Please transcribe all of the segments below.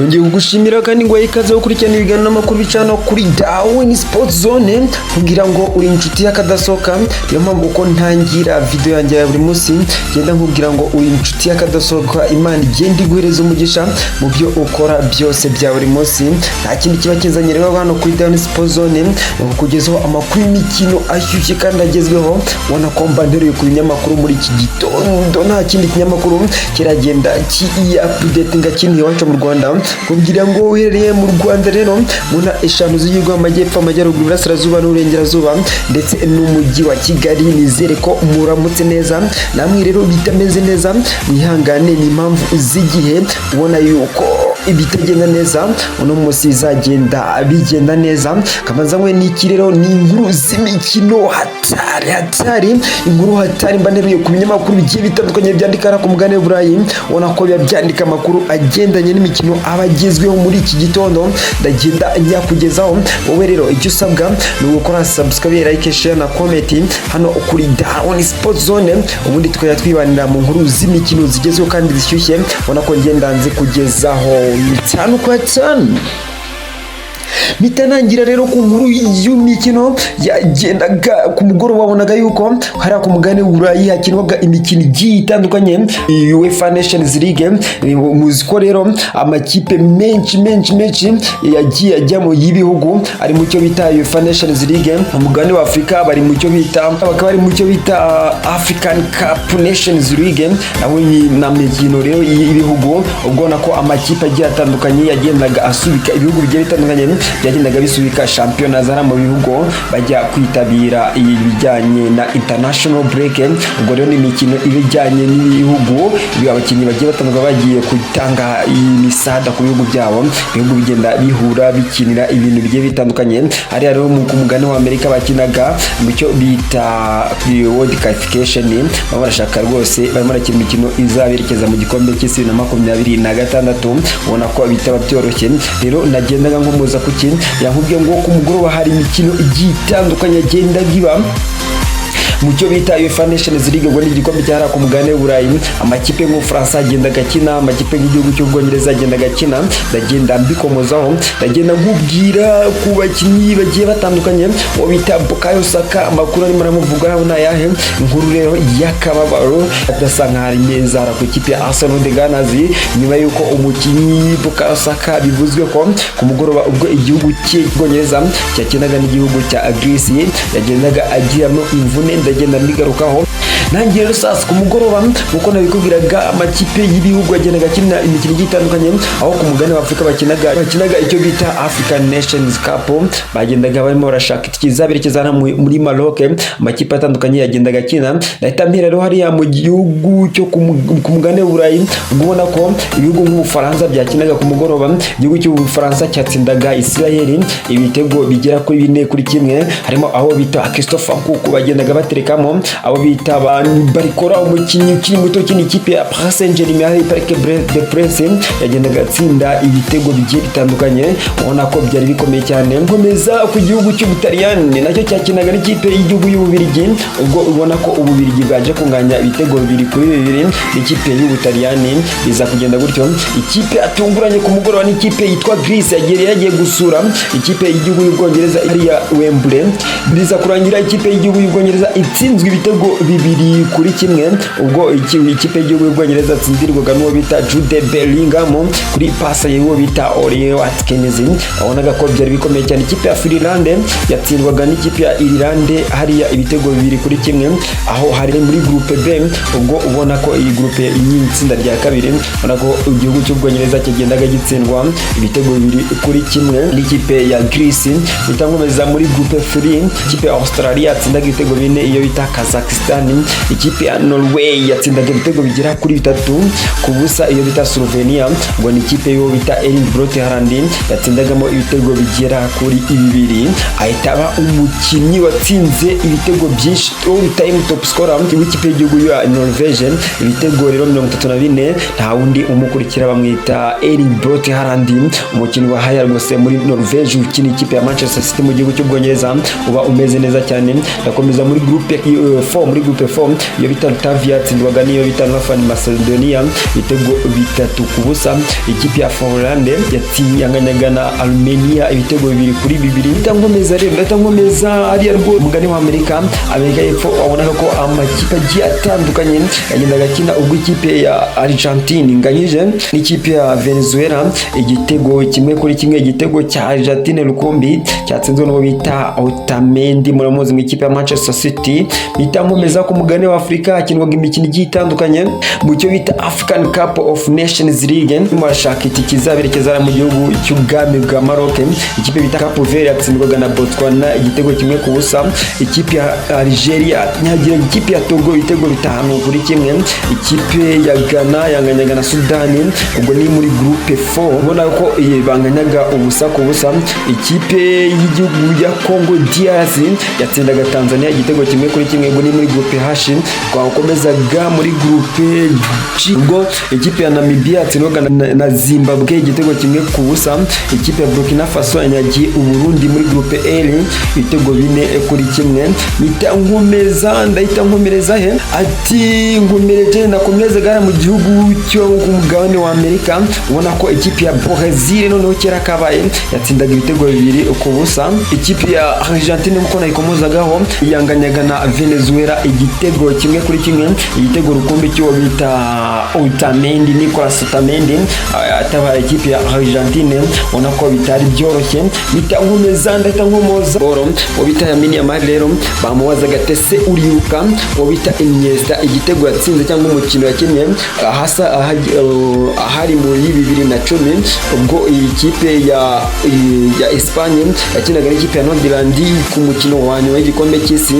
Ngiye kugushimira kandi ngo ikaze gukurikirana ibiganiro n'amakuru bicana kuri Dawin Sport Zone kugira ngo uri inshuti y'akadasoka. Niyo mpamvu uko ntangira video yanjye ya buri munsi genda nkubwira ngo uri inshuti y'akadasoka, Imana igenda iguhereza umugisha mu byo ukora byose bya buri munsi. Nta kindi kiba kizanye rero hano kuri Dawin Sport Zone kugezaho amakuru y'imikino ashyushye kandi agezweho. Ubona ko mbandereye ku binyamakuru muri iki gitondo, nta kindi kinyamakuru kiragenda update ngakini iwacu mu Rwanda kugira ngo uherereye mu Rwanda rero muna eshanu z'igihugu amajyepfo, amajyaruguru, iburasirazuba n'uburengerazuba ndetse n'umujyi wa Kigali. Nizere ko muramutse neza, namwe rero bitameze neza mwihangane, ni impamvu z'igihe ubona yuko ibitagenda neza uno munsi izagenda bigenda neza. Kamanzanywe n'iki rero ni inkuru z'imikino hatari inkuru hatari mbaneruye ku binyamakuru bigiye bitandukanye byandika ku mugane w'Uburayi. Ubona ko byandika amakuru agendanye n'imikino abagezweho muri iki gitondo, ndagenda nyakugezaho. Wowe rero icyo usabwa ni gukora subscribe, like, share na comment hano kuri Dawin Sport Zone, ubundi tukajya twibanira mu nkuru z'imikino zigezweho kandi zishyushye. Ubona ko ngenda nzi kugezaho mitanu kwa tanu. Mitanangira rero ku nkuru y'imikino yagendaga ku mugoroba, wabonaga yuko hari ku mugane w'Uburayi hakinwaga imikino igiye itandukanye UEFA Nations League. Muziko rero amakipe menshi yagiye ajya mu y'ibihugu ari mu cyo bita UEFA Nations League. Umugane wa Afrika bari mu cyo bita African Cup Nations League, naho na mikino rero y'ibihugu. Ubwo nako amakipe agiye atandukanye yagendaga asubika ibihugu bigiye bitandukanye yagendaga bisubika shampiyona zara mu bihugu bajya kwitabira ibijyanye na international break. Ubwo rero ni imikino ibijyanye n'ibihugu, abakinnyi bagiye batandukanye bagiye gutanga imisada ku bihugu byabo, ibihugu bigenda bihura bikinira ibintu bigiye bitandukanye. Hari rero mu mugane wa Amerika bakinaga mu cyo bita World Qualification, barashaka rwose barimo bakina imikino izaberekeza mu gikombe cy'isi 2026. Ubona ko bitaba byoroshye rero. Nagendaga nkomoza ku yankubwiye ngo ku mugoroba hari imikino igiye itandukanye agenda giba mu cyo bita UEFA Nations League. Ngo ni igikombe cyahara ku mugane w'Uburayi. Amakipe mu France agenda gakina, amakipe y'igihugu cy'Ubwongereza agenda gakina. Ndagenda mbikomozaho, ndagenda nkubwira ku bakinnyi bagiye batandukanye wo bita Bukyo Saka. Amakuru arimo aramuvugaho nayahe inkuru rero yakababaro adasanga hari meza ku ikipe ya Arsenal de Gunners, nyuma yuko umukinnyi Bukyo Saka bivuzwe ko ku mugoroba ubwo igihugu cy'Ubwongereza cyakinaga n'igihugu cya Greece yagendaga agiramo imvune. Ndagenda mbigarukaho nangiye rero sasa ku mugoroba uko nabikubwiraga amakipe y'ibihugu agendaga akina imikino igiye itandukanye, aho ku mugane wa Afrika bakinaga icyo bita African Nations Cup. Bagendaga barimo barashaka ikizaberekeza muri Maroc, amakipe atandukanye yagendaga akina. Ndahita mpera rero hariya mu gihugu cyo ku mugane w'Uburayi. Ubona ko ibihugu nk'Ubufaransa byakinaga ku mugoroba. Igihugu cy'Ubufaransa cyatsindaga Israel ibitego bigera kuri 4-1. Harimo aho bita Christophe Nkunku bagendaga baterekamo, abo bita barikora umukinnyi ukiri muto cyane ikipe ya Paris Saint-Germain Parc de Prince yagendaga atsinda ibitego bigiye bitandukanye. Ubona ko byari bikomeye cyane. Nkomeza ku gihugu cy'Ubutaliyani nacyo cyakinaga n'ikipe y'igihugu y'Ububirigi. Ubwo ubona ko Ububirigi bwaje kunganya ibitego 2-2 n'ikipe y'Ubutaliyani. Biza kugenda gutyo, ikipe atunguranye ku mugoroba n'ikipe yitwa Greece yagiye gusura ikipe y'igihugu y'Ubwongereza iri ya Wembley. Biza kurangira ikipe y'igihugu y'Ubwongereza itsinzwe ibitego 2-1. Ubwo ikipe y'igihugu y'Ubwongereza atsindirwaga n'uwo bita Jude Bellingham kuri pasa y'uwo bita Ole Watkins. Abonaga ko byari bikomeye cyane. Ikipe ya Finland yatsindwaga n'ikipe ya Ireland hariya ibitego 2-1, aho hari muri groupe B. Ubwo ubona ko iyi groupe y'itsinda rya kabiri, ubona ko igihugu cy'Ubwongereza cyagendaga gitsindwa ibitego 2-1 n'ikipe ya Greece. Bitangomeza muri groupe 3, ikipe ya Australia yatsindaga ibitego 4, iyo bita Kazakhstan. Ikipe ya Norway yatsindaga ibitego bigera kuri 3-0 iyo bita Slovenia. Ngo ni ikipe yo bita Englandvs Greece yatsindagamo ibitego bigera kuri 2. Ahitaba umukinnyi watsinze ibitego byinshi, all time top scorer w'ikipe y'igihugu ya Norvège, ibitego rero 34. nta wundi umukurikira bamwita Englandvs Greece, umukinnyi wa haya rwose muri Norvège ukina ikipe ya Manchester City mu gihugu cy'Ubwongereza. Uba umeze neza cyane. Ndakomeza muri group groupe 4 muri groupe 4 iyo bita Latavia yatsindwaga niyo bita Northern Macedonia ibitego 3-0. Ikipe ya Finland yanganyaga na Armenia ibitego 2-2. Bitankomeza rero bitankomeza ari rwo umugani wa Amerika y'Epfo abona ko amakipe agiye atandukanye yagendaga akina ubwo ikipe ya Argentine nganyije n'ikipe ya Venezuela igitego 1-1. Igitego cya Argentine rukumbi cyatsinzwe no bita Otamendi muramuzi mu ikipe ya Manchester City. Bitankomeza ku mugani wa Afrika akinwaga imikino igiye itandukanye mu cyo bita African Cup of Nations League murashaka itiki zaberekeza mu gihugu cy'ubwami bwa Maroc. Ikipe bita Cape Verde yatsindwaga na Botswana igitego 1-0. Ikipe ya Algeria nyagira ikipe ya Togo ibitego 5-1. Ikipe ya Ghana yanganyaga na Sudan ubwo ni muri groupe 4 ubona ko banganyaga ubusa ku busa. Ikipe y'igihugu ya Congo DRC yatsindaga Tanzania igitego 1-1 ubwo ni muri groupe H. Twakomezaga muri groupe G ubwo ikipe ya Namibia yatsindwaga na Zimbabwe igitego 1-0. Ikipe ya Burkina Faso yanyagiye Uburundi muri groupe L ibitego 4-1. Ndahita nkomereza he ati nkomereje nakomeza gara mu gihugu cyo ku mugabane wa Amerika ubona ko ikipe ya Brazil noneho kera kabaye yatsindaga ibitego 2-0. Ikipe ya Argentine muko nayikomozagaho yanganyaga na Venezuela igitego 1-1. Igitego rukumbi cyo bita Otamendi Nicolas Otamendi atabaye ikipe ya Argentine ubona ko bitari byoroshye. Bitankomeza ndahita nkomoza boro ubita ya mini ya rero bamuwazaga tese uriruka ubita Iniesta igitego yatsinze cyangwa umukino yakinnye ahari muri 2010 ubwo iyi kipe ya Espagne yakinaga n'ikipe ya Nordirland ku mukino wa nyuma w'igikombe cy'isi.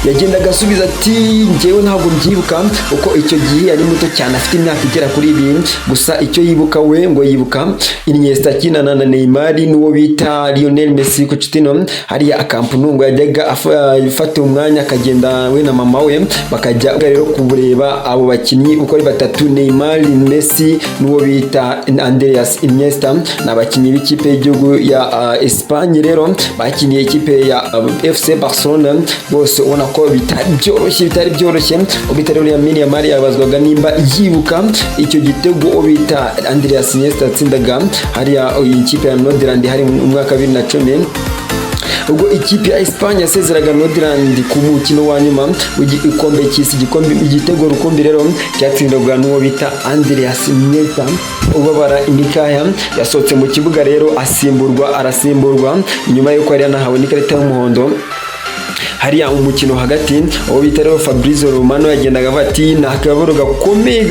Yagendaga asubiza ati njyewe ntabwo mbyibuka uko icyo gihe ari muto cyane afite imyaka igera kuri 2 gusa icyo yibuka we ngo yibuka Iniesta kinana na Neymar n'uwo bita Lionel Messi ku Chitino hari akampu ngo yajyaga afata umwanya akagenda we na mama we bakajya rero kubureba abo bakinnyi uko ari batatu Neymar Messi n'uwo bita Andreas Iniesta n'abakinnyi b'ikipe y'igihugu ya Espagne rero bakiniye ikipe ya FC Barcelona bose ubona ko bitari byoroshye ubita rero ya mini ya Maria yabazwaga nimba yibuka icyo gitego bita Andreas Iniesta atsindaga hari ikipe ya Nordirland hari mu mwaka 2010 ubwo ikipe ya Espagne yasezeraga Nordirland ku mukino wa nyuma w'igikombe cy'isi igitego rukumbi rero cyatsindwaga n'uwo bita Andreas Iniesta ubabara imikaya yasohotse mu kibuga rero arasimburwa nyuma yuko yari yanahawe n'ikarita y'umuhondo. Hariya umukino hagati uwo bita rero Fabrizio Romano yagendaga bati nakaboro gakomeye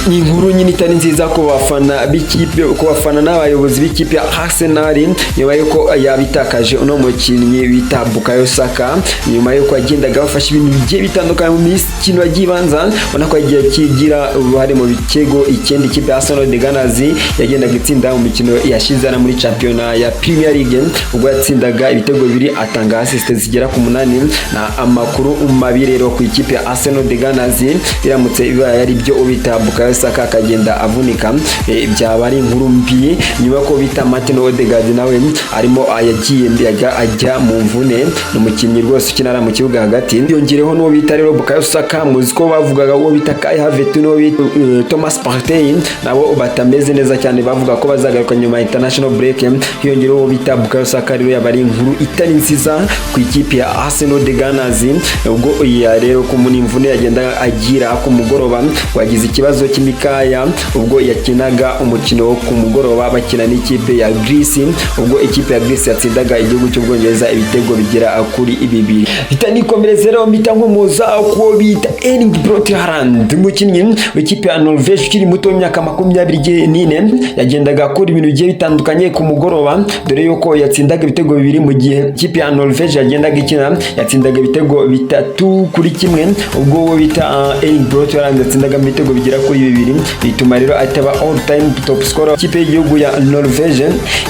ni inkuru nyine itari nziza ko bafana b'ikipe ko bafana n'abayobozi b'ikipe ya Arsenal nyuma yuko yabitakaje uno mukinnyi bita Bukyo Saka nyuma yuko yagendaga bafasha ibintu bigiye bitandukanye mu mikino yagibanza ubona ko yagiye kigira uruhare mu bitego icyenda. Ikipe ya Arsenal de Gunners yagendaga itsinda mu mikino yashize na muri championnat ya Premier League ubwo yatsindaga ibitego 2 atanga assist zigera ku 8 na amakuru mabirero ku ikipe ya Arsenal de Gunners iramutse ibaye ari byo ubita Bukyo Saka akagenda avunika byaba ari inkuru mbi nyuma ko bita Martin Odegaard nawe arimo ayagiye ajya mu mvune n'umukinnyi rwose ukinara mu kibuga hagati. Yongereho n'uwo bita rero Bukyo Saka muziko bavugaga uwo bita Kai Havertz n'uwo bita Thomas Partey nabo batameze neza cyane bavuga ko bazagaruka nyuma international break. Yongereho uwo bita Bukyo Saka rero yabari inkuru itari nziza ku ikipe ya Arsenal de Gunners ubwo rero ku munimvune yagenda agira ku mugoroba wagize ikibazo cy'imikaya ubwo yakinaga umukino wo ku mugoroba bakina n'ikipe ya Greece ubwo ikipe ya Greece yatsindaga igihugu cy'Ubwongereza ibitego bigera kuri 2. Itanikomereze rero mitankomoza ko bita Erling Braut Haaland umukinnyi w'ikipe ya Norvège kiri muto imyaka 24 yagendaga akora ibintu bigiye bitandukanye ku mugoroba dore yuko yatsindaga ibitego 2 mu gihe ikipe ya Norvège yagendaga ikina yatsindaga ibitego 3-1 ubwo bita Erling Braut Haaland yatsindaga ibitego bigera kuri bibiri bituma rero ataba all time top scorer. Ikipe y'igihugu ya Norvège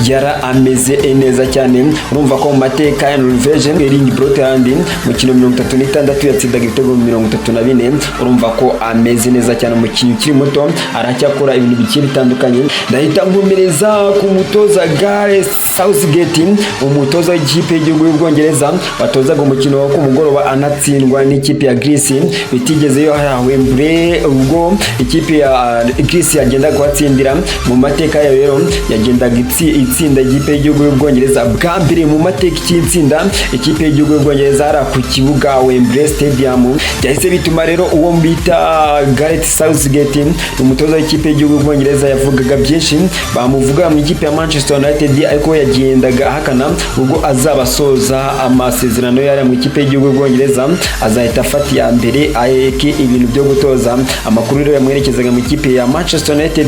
yara ameze neza cyane. Urumva ko mu mateka ya Norvège Erling Brotherand mukino 36 yatsindaga ibitego 34. Urumva ko ameze neza cyane, umukinnyi ukiri muto aracyakora ibintu bikiri bitandukanye. Ndahita nkomereza ku mutoza Gareth Southgate, umutoza w'ikipe y'igihugu y'Ubwongereza batozaga umukino wo ku mugoroba anatsindwa n'ikipe ya Greece bitigezeyo Wembley. Ubwo ikipe ya Greece yagendaga kwatsindira mu mateka yayo rero yagendaga itsinda ikipe y'igihugu y'Ubwongereza bwa mbere mu mateka cy'itsinda ikipe y'igihugu y'Ubwongereza ara ku kibuga Wembley Stadium. Byahise bituma rero uwo mbita Gareth Southgate umutoza w'ikipe y'igihugu y'Ubwongereza yavugaga byinshi bamuvuga mu ikipe ya Manchester United, ariko yagendaga ahakana ubwo azabasoza amasezerano yari mu ikipe y'igihugu y'Ubwongereza azahita afata ya mbere ayeke ibintu byo gutoza. Amakuru rero yamwerekezaga mu ikipe ya Manchester United,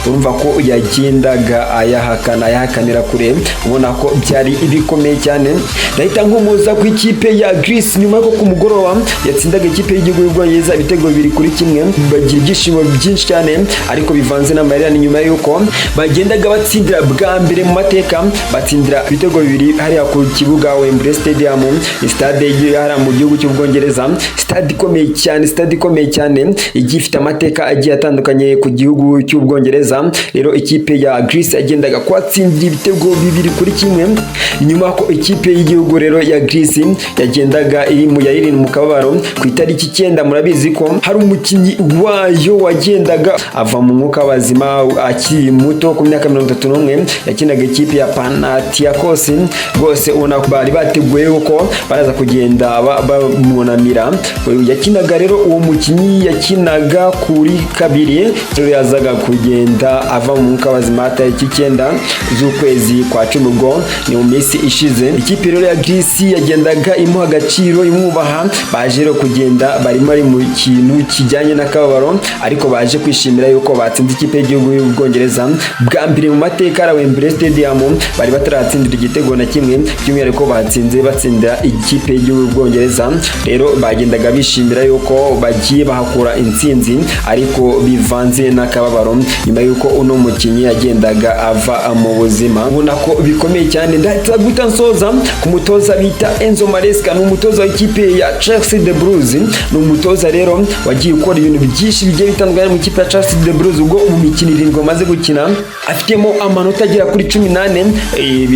urumva ko yagendaga ayahakanira kure, ubona ko byari ibikomeye cyane. Ndahita nkomoza ku ikipe ya Greece nyuma yo ku mugoroba yatsindaga ikipe y'igihugu y'Ubwongereza ibitego 2-1, bagira ibyishimo byinshi cyane ariko bivanze n'amarira. Ni nyuma yuko bagendaga batsindira bwa mbere mu mateka, batsindira ibitego 2 hariya ku kibuga Wembley Stadium, stade yari mu gihugu cy'Ubwongereza, stade ikomeye cyane igifite amateka agiye atandukanye ku gihugu cy'Ubwongereza. Rero ikipe ya Greece yagendaga kwatsindira ibitego 2-1 nyuma ko ikipe y'igihugu rero ya Greece yagendaga iri mu kababaro ku itariki 9. Murabizi ko hari umukinnyi wayo wagendaga ava mu mwuka w'abazima akiri muto ku myaka 31 yakinaga ikipe ya Panathinaikos. Rwose ubona ko bari bateguye ko baraza kugenda bamunamira. Yakinaga rero uwo mukinnyi yakinaga kuri kabiri, rero yazaga kugenda ava mu mwuka w'abazima tariki 9 z'ukwezi kwa 10. Ubwo ni mu minsi ishize ikipe rero ya Greece yagendaga imuha agaciro imwubaha, baje rero kugenda barimo ari mu kintu kijyanye n'akababaro, ariko baje kwishimira yuko batsinze ikipe y'igihugu y'Ubwongereza bwa mbere mu mateka ya Wembley Stadium. Bari bataratsindira igitego na kimwe, by'umwihariko batsindira ikipe y'igihugu y'Ubwongereza. Rero bagendaga bishimira yuko bagiye bahakura intsinzi ariko bivanze n'akababaro nyuma yuko uno mukinnyi yagendaga ava mu buzima. Ubona ko bikomeye cyane. Ndahita gutansoza ku mutoza bita Enzo Maresca, ni umutoza w'ikipe ya Chelsea the Blues. Ni umutoza rero wagiye ukora ibintu byinshi bigiye bitandukanye mu ikipe ya Chelsea the Blues. Ubwo mu mikino 7 amaze gukina afitemo amanota agera kuri 18,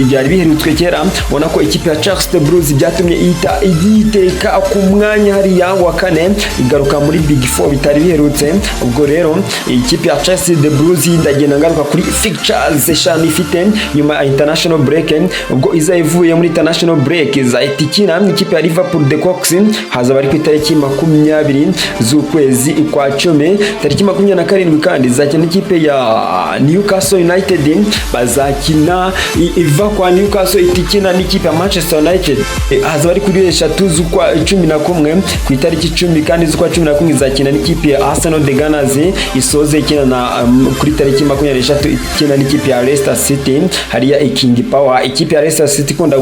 byari biherutswe kera. Ubona ko ikipe ya Chelsea the Blues byatumye igiteka ku mwanya hariya wa 4 igaruka muri Big 4 bitari biherutse. Ubwo rero ikipe ya Chelsea the Blues ndagenda ngaruka kuri fixtures eshanu ifite nyuma ya international break. Ubwo iza ivuye muri international break izahita ikina ikipe ya Liverpool the Cocks, haza bari ku itariki 20 z'ukwezi kwa 10. Tariki 27 kandi izakina ikipe ya Newcastle United, bazakina iva kwa Newcastle itikina n'ikipe ya Manchester United. Haza bari kuri 3 z'ukwa 11 ku itariki 10 kandi z'ukwa 11 izakina n'ikipe ya Arsenal the Gunners, isoze ikina na kuri tariki 23 ikina n'ikipe ya Leicester City hariya King Power. Ikipe ya Leicester City ikunda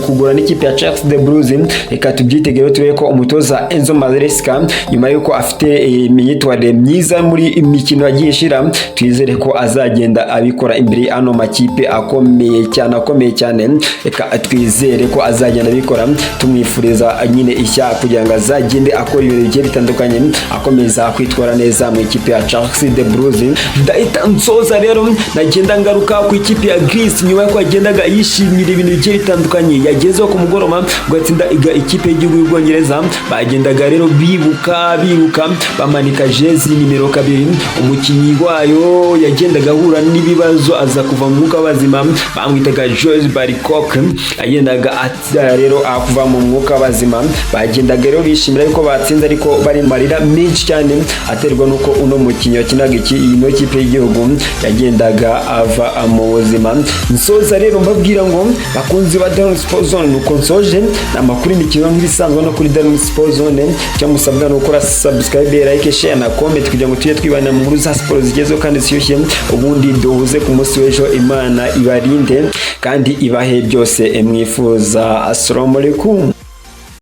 kugura n'ikipe ya Chelsea the Blues. Reka tubyitegere turebe ko umutoza Enzo Maresca nyuma yuko afite imyitwarire myiza muri imikino yagiye ishira, twizere ko azagenda abikora imbere ano makipe akomeye cyane. Reka twizere ko azagenda abikora, tumwifuriza nyine ishya kugira ngo azagende akora ibintu bigiye bitandukanye, akomeza kwitwara neza mu ikipe ya Chelsea the Blues. Ndahita nsoza rero nagenda ngaruka ku ikipe ya Greece nyuma yuko yagendaga yishimira ibintu bigiye bitandukanye yagezeho ku mugoroba gatsinda ikipe y'igihugu y'Ubwongereza. Bagendaga rero bibuka bamanika jezi nimero 2. Umukinnyi wayo yagendaga ahura n'ibibazo aza kuva mu mwuka w'abazima, bamwitaga George Barcock. Yagendaga rero akuva mu mwuka w'abazima, bagendaga rero bishimira yuko batsinze ariko bari marira menshi cyane aterwa nuko uno mukinnyi wakinaga ino kipe y'igihugu yagendaga ava mu buzima. Nsoza rero mbabwira ngo bakunzi ba Down Sport Zone nuko nsoje amakuru imikino nk'ibisanzwe no kuri Down Sport Zone. Cyo musabwa no gukora subscribe, like, share na comment kugira ngo tujye twibana mu nkuru za sport zigezeho kandi zishyushye, ubundi duhuze ku munsi w'ejo. Imana ibarinde kandi ibahe byose mwifuza. Assalamu alaikum.